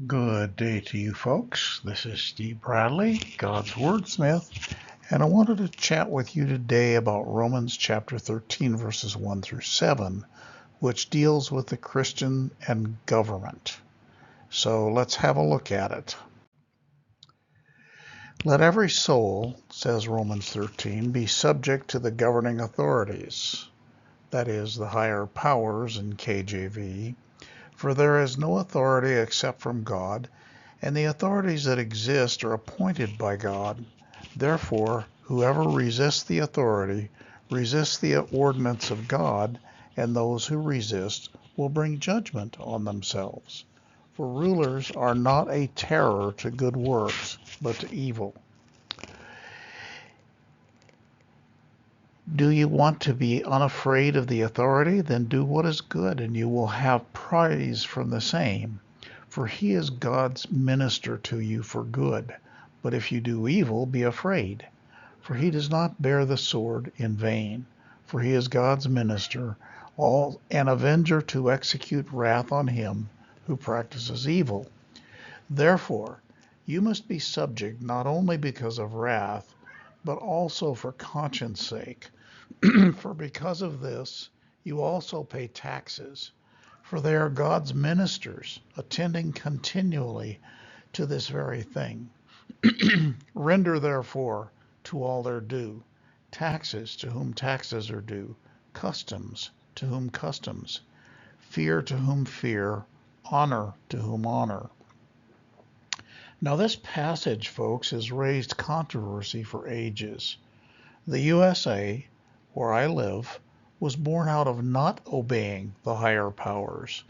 Good day to you folks. This is Steve Bradley, God's Wordsmith, and I wanted to chat with you today about Romans chapter 13, verses 1 through 7, which deals with the Christian and government. So let's have a look at it. Let every soul, says Romans 13, be subject to the governing authorities, that is, the higher powers in KJV, for there is no authority except from God, and the authorities that exist are appointed by God. Therefore, whoever resists the authority resists the ordinance of God, and those who resist will bring judgment on themselves. For rulers are not a terror to good works, but to evil. Do you want to be unafraid of the authority? Then do what is good, and you will have praise from the same. For he is God's minister to you for good. But if you do evil, be afraid. For he does not bear the sword in vain. For he is God's minister, an avenger to execute wrath on him who practices evil. Therefore, you must be subject not only because of wrath, but also for conscience sake. For because of this, you also pay taxes. For they are God's ministers, attending continually to this very thing. Render therefore to all their due, taxes to whom taxes are due, customs to whom customs, fear to whom fear, honor to whom honor. Now this passage, folks, has raised controversy for ages. The USA, where I live, was born out of not obeying the higher powers,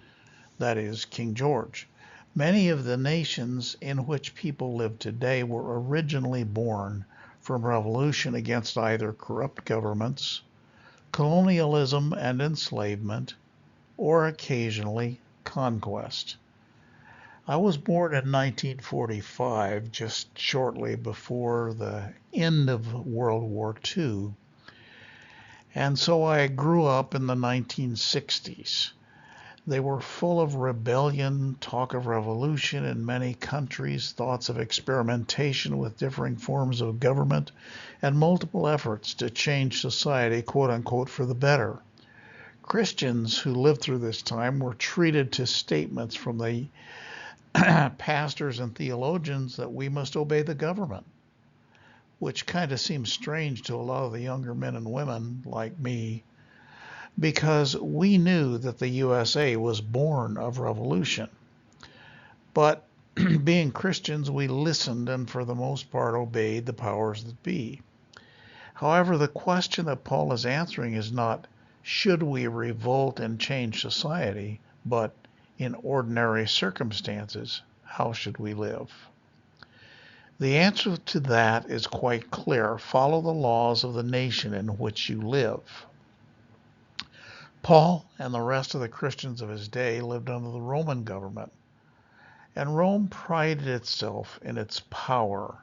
that is, King George. Many of the nations in which people live today were originally born from revolution against either corrupt governments, colonialism and enslavement, or occasionally conquest. I was born in 1945, just shortly before the end of World War II, and so I grew up in the 1960s. They were full of rebellion, talk of revolution in many countries, thoughts of experimentation with differing forms of government, and multiple efforts to change society, quote unquote, for the better. Christians who lived through this time were treated to statements from the pastors and theologians that we must obey the government, which kind of seems strange to a lot of the younger men and women like me, because we knew that the USA was born of revolution. But being Christians, we listened and for the most part obeyed the powers that be. However, the question that Paul is answering is not, should we revolt and change society, but in ordinary circumstances, how should we live? The answer to that is quite clear. Follow the laws of the nation in which you live. Paul and the rest of the Christians of his day lived under the Roman government, and Rome prided itself in its power.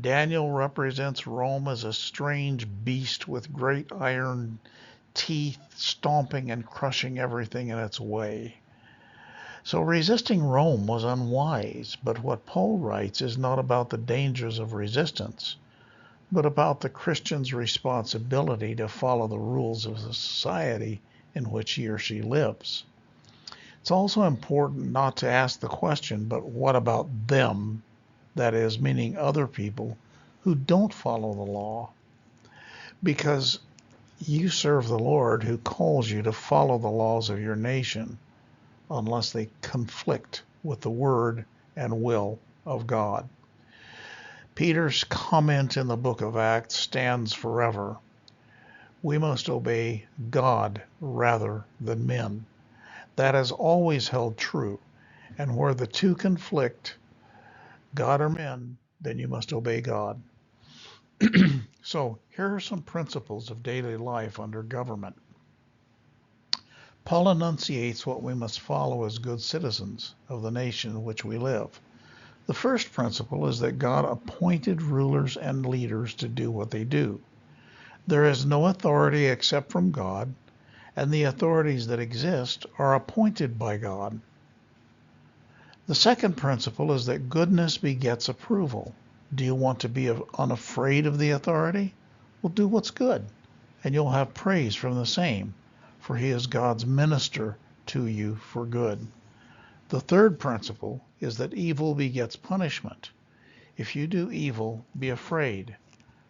Daniel represents Rome as a strange beast with great iron teeth, stomping and crushing everything in its way. So resisting Rome was unwise, but what Paul writes is not about the dangers of resistance, but about the Christian's responsibility to follow the rules of the society in which he or she lives. It's also important not to ask the question, but what about them? That is, meaning other people who don't follow the law. Because you serve the Lord who calls you to follow the laws of your nation, unless they conflict with the word and will of God. Peter's comment in the book of Acts stands forever. We must obey God rather than men. That has always held true. And where the two conflict, God or men, then you must obey God. So here are some principles of daily life under government. Paul enunciates what we must follow as good citizens of the nation in which we live. The first principle is that God appointed rulers and leaders to do what they do. There is no authority except from God, and the authorities that exist are appointed by God. The second principle is that goodness begets approval. Do you want to be unafraid of the authority? Well, do what's good, and you'll have praise from the same, for he is God's minister to you for good. The third principle is that evil begets punishment. If you do evil, be afraid,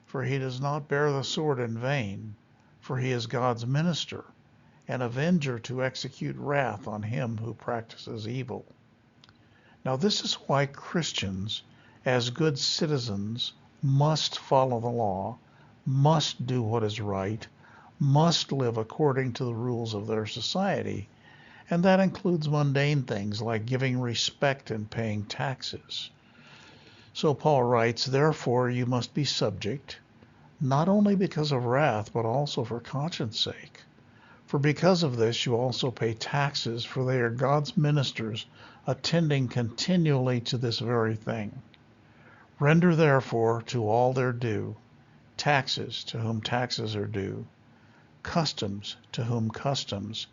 for he does not bear the sword in vain, for he is God's minister, an avenger to execute wrath on him who practices evil. Now this is why Christians, as good citizens, must follow the law, must do what is right, must live according to the rules of their society, and that includes mundane things like giving respect and paying taxes. So Paul writes, therefore you must be subject, not only because of wrath, but also for conscience sake. For because of this you also pay taxes, for they are God's ministers, attending continually to this very thing. Render therefore to all their due, taxes to whom taxes are due, customs to whom customs,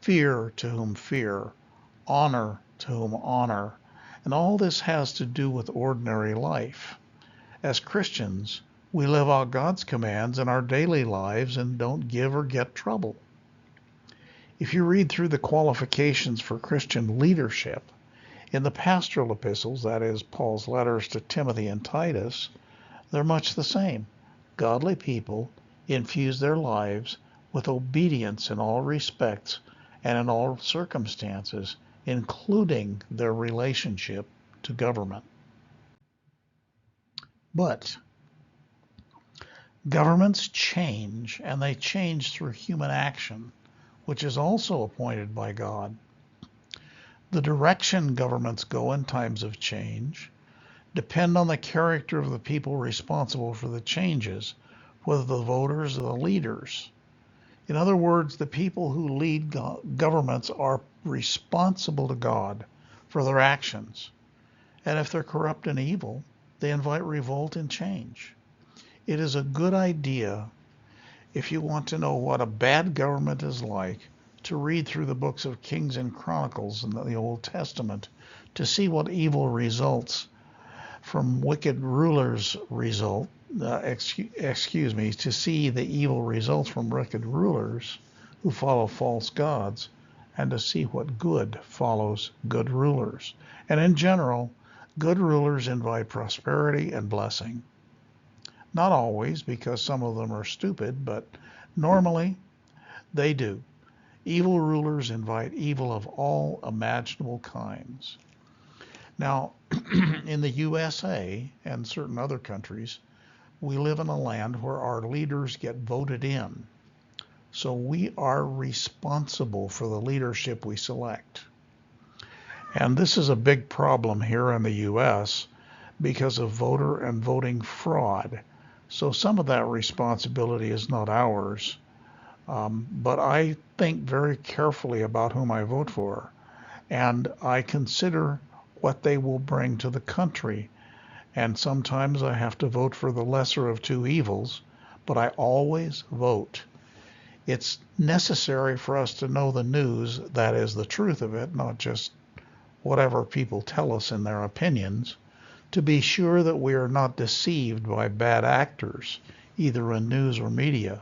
fear to whom fear, honor to whom honor. And all this has to do with ordinary life. As Christians, we live out God's commands in our daily lives and don't give or get trouble. If you read through the qualifications for Christian leadership in the pastoral epistles, that is, Paul's letters to Timothy and Titus, they're much the same. Godly people infuse their lives with obedience in all respects and in all circumstances, including their relationship to government. But governments change, and they change through human action, which is also appointed by God. The direction governments go in times of change depend on the character of the people responsible for the changes, whether the voters or the leaders. In other words, the people who lead governments are responsible to God for their actions. And if they're corrupt and evil, they invite revolt and change. It is a good idea, if you want to know what a bad government is like, to read through the books of Kings and Chronicles in the Old Testament to see what evil results from wicked rulers to see the evil results from wicked rulers who follow false gods, and to see what good follows good rulers. And in general, good rulers invite prosperity and blessing. Not always, because some of them are stupid, but normally they do. Evil rulers invite evil of all imaginable kinds. Now, in the USA and certain other countries, we live in a land where our leaders get voted in. So we are responsible for the leadership we select. And this is a big problem here in the US because of voter and voting fraud. So some of that responsibility is not ours. But I think very carefully about whom I vote for, and I consider what they will bring to the country. And sometimes I have to vote for the lesser of two evils, but I always vote. It's necessary for us to know the news, that is the truth of it, not just whatever people tell us in their opinions, to be sure that we are not deceived by bad actors, either in news or media.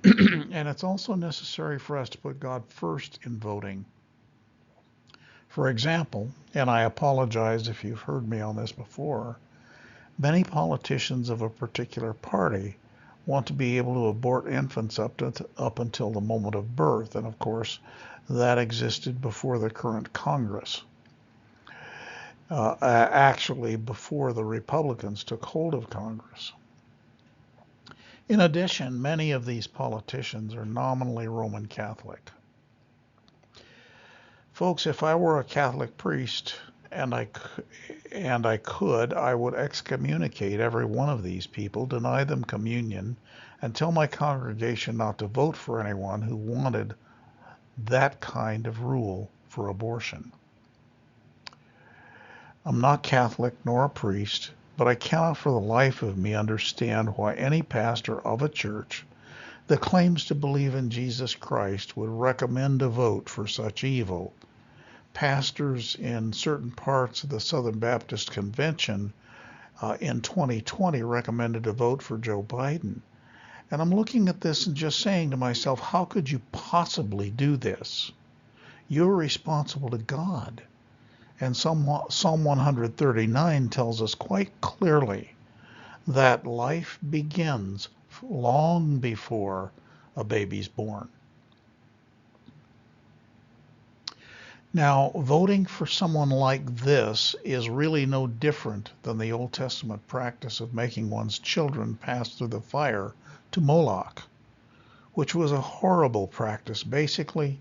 And it's also necessary for us to put God first in voting. For example, and I apologize if you've heard me on this before, many politicians of a particular party want to be able to abort infants up until the moment of birth. And of course, that existed before the current Congress. Actually, before the Republicans took hold of Congress. In addition, many of these politicians are nominally Roman Catholic. Folks, if I were a Catholic priest and I could, I would excommunicate every one of these people, deny them communion, and tell my congregation not to vote for anyone who wanted that kind of rule for abortion. I'm not Catholic nor a priest, but I cannot for the life of me understand why any pastor of a church that claims to believe in Jesus Christ would recommend a vote for such evil. pastors in certain parts of the Southern Baptist Convention in 2020 recommended a vote for Joe Biden. And I'm looking at this and just saying to myself, how could you possibly do this? You're responsible to God. And Psalm 139 tells us quite clearly that life begins long before a baby's born. Now, voting for someone like this is really no different than the Old Testament practice of making one's children pass through the fire to Moloch, which was a horrible practice. Basically,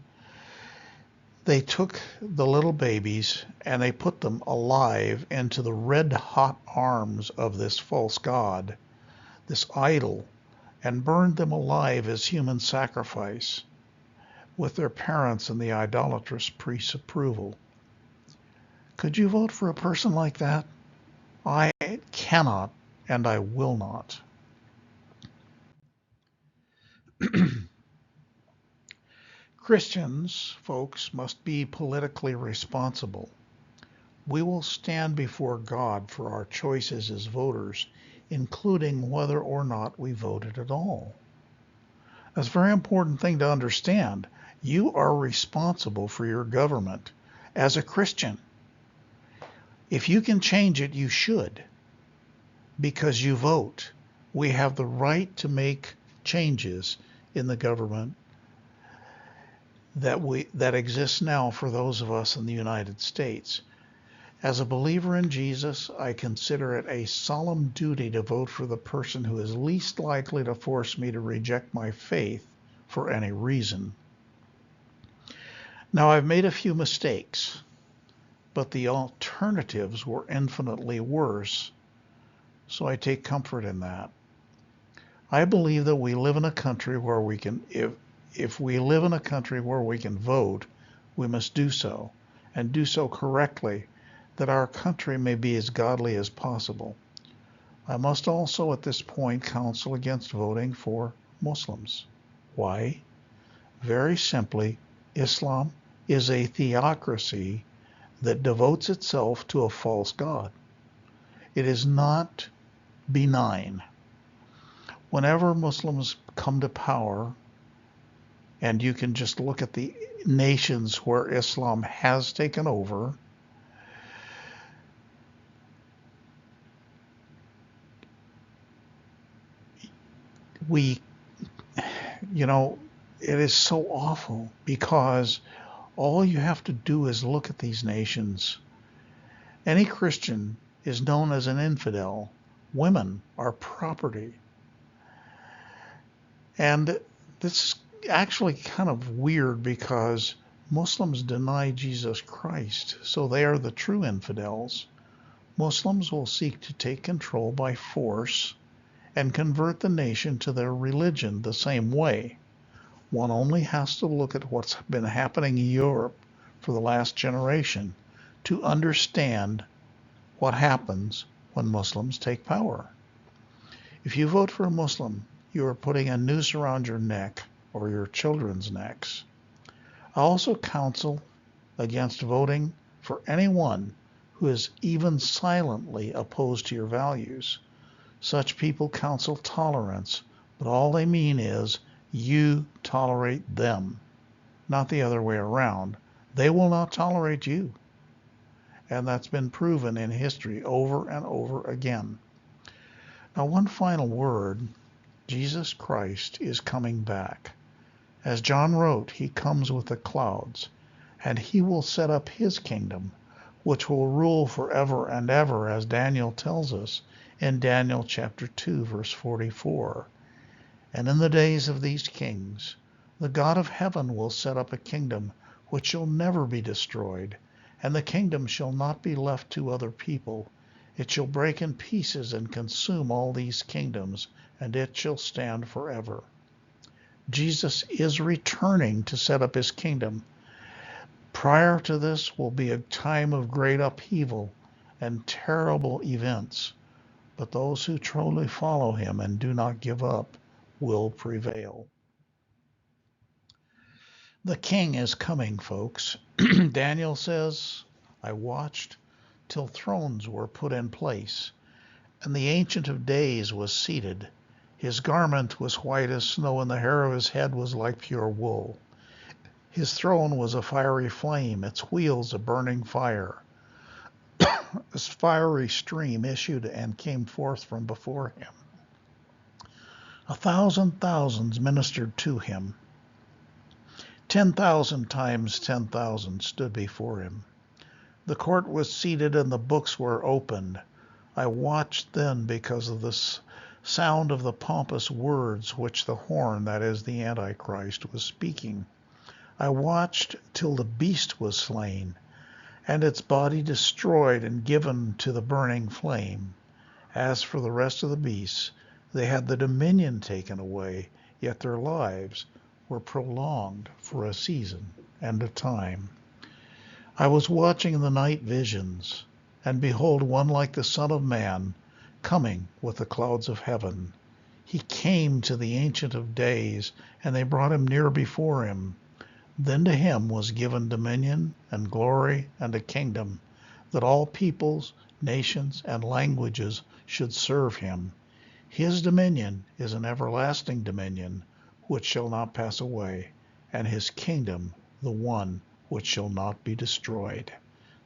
they took the little babies and they put them alive into the red-hot arms of this false god, this idol, and burned them alive as human sacrifice, with their parents' and the idolatrous priest's approval. Could you vote for a person like that? I cannot, and I will not. Christians, folks, must be politically responsible. We will stand before God for our choices as voters, including whether or not we voted at all. That's a very important thing to understand. You are responsible for your government as a Christian. If you can change it, you should, because you vote. We have the right to make changes in the government that exists now for those of us in the United States. As a believer in Jesus, I consider it a solemn duty to vote for the person who is least likely to force me to reject my faith for any reason. Now, I've made a few mistakes, but the alternatives were infinitely worse, so I take comfort in that. I believe that we live in a country where we can, if we live in a country where we can vote, we must do so, and do so correctly, that our country may be as godly as possible. I must also at this point counsel against voting for Muslims. Why? Very simply, Islam is a theocracy that devotes itself to a false god. It is not benign. Whenever Muslims come to power, and you can just look at the nations where Islam has taken over, it is so awful, because all you have to do is look at these nations. Any Christian is known as an infidel. Women are property. And this is actually kind of weird, because Muslims deny Jesus Christ, so they are the true infidels. Muslims will seek to take control by force and convert the nation to their religion the same way. One only has to look at what's been happening in Europe for the last generation to understand what happens when Muslims take power. If you vote for a Muslim, you are putting a noose around your neck or your children's necks. I also counsel against voting for anyone who is even silently opposed to your values. Such people counsel tolerance, but all they mean is you tolerate them, not the other way around. They will not tolerate you. And that's been proven in history over and over again. Now, one final word. Jesus Christ is coming back. As John wrote, he comes with the clouds, and he will set up his kingdom, which will rule forever and ever, as Daniel tells us in Daniel chapter 2, verse 44. And in the days of these kings, the God of heaven will set up a kingdom which shall never be destroyed, and the kingdom shall not be left to other people. It shall break in pieces and consume all these kingdoms, and it shall stand forever. Jesus is returning to set up his kingdom. Prior to this will be a time of great upheaval and terrible events, but those who truly follow him and do not give up will prevail. The king is coming, folks. Daniel says, I watched till thrones were put in place, and the Ancient of Days was seated. His garment was white as snow, and the hair of his head was like pure wool. His throne was a fiery flame, its wheels a burning fire. A fiery stream issued and came forth from before him. 1,000 thousands ministered to him. 10,000 times 10,000 stood before him. The court was seated and the books were opened. I watched then because of the sound of the pompous words which the horn, that is the Antichrist, was speaking. I watched till the beast was slain, and its body destroyed and given to the burning flame. As for the rest of the beasts, they had the dominion taken away, yet their lives were prolonged for a season and a time. I was watching the night visions, and behold, one like the Son of Man, coming with the clouds of heaven. He came to the Ancient of Days, and they brought him near before him. Then to him was given dominion and glory and a kingdom, that all peoples, nations, and languages should serve him. His dominion is an everlasting dominion, which shall not pass away, and his kingdom the one which shall not be destroyed.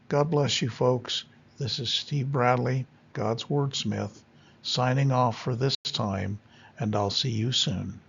God bless you, folks. This is Steve Bradley, God's Wordsmith, signing off for this time, and I'll see you soon.